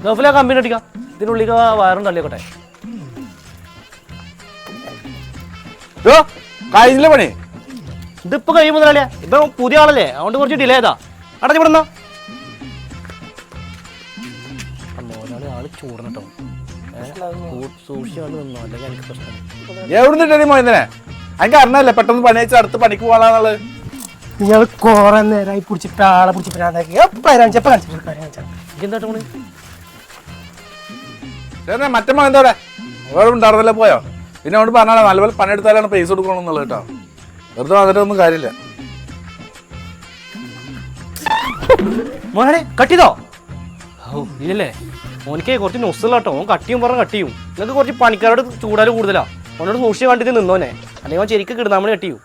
ഗൾഫിലെ കമ്പനി അടിക്കാം, ഇതിനുള്ളിൽ വയറും തള്ളിയോട്ടെ. കഴിഞ്ഞില്ല പണി. ഇതിപ്പോ കഴിയുമ്പോൾ മുതലാളിയാ, ഇപ്പൊ പുതിയ ആളല്ലേ, അതുകൊണ്ട് കുറച്ച് ഡിലേ ചെയ്താ. അടച്ചിവിടുന്ന മുതലാളി ആള് ചൂടണട്ടോ, സൂക്ഷിച്ചാണ് നിന്നോ, അല്ലെങ്കിൽ എനിക്ക് പ്രശ്നം. എവിടുന്നിട്ടേ മോയനെ എനിക്ക് അറിഞ്ഞല്ലേ പെട്ടെന്ന് പണി വെച്ചാൽ അടുത്ത് പണിക്ക് പോകാന്നുള്ളത്. നിങ്ങൾ കുറെ നേരമായി പിടിച്ചിട്ട് ആളെ പിടിച്ചിട്ട് മറ്റേ മകൻ എന്തോടെ വേറെ ഉണ്ടായിരുന്നല്ലേ പോയോ? പിന്നെ അവിടെ പറഞ്ഞാലോ നല്ലപോലെ പണിയെടുത്താലാണ് പൈസ കൊടുക്കണമെന്നുള്ളത് കേട്ടോ. വെറുതെ വന്നിട്ട് ഒന്നും കാര്യമില്ല. മോനെ കട്ടിയതോ? ഓ ഇല്ലല്ലേ, മോനിക്ക് കുറച്ച് നൊസ്സുള്ള കേട്ടോ. ഓൻ കട്ടിയും പറഞ്ഞ കട്ടിയും. നിങ്ങൾക്ക് കുറച്ച് പണിക്കാരോട് ചൂടാലും കൂടുതലാ. അവനോട് സൂക്ഷിച്ച് കണ്ടിട്ട് നിന്നോനെ, അല്ലെങ്കിൽ അവൻ ശരിക്കും കിടന്നാമണി കട്ടിയൂ.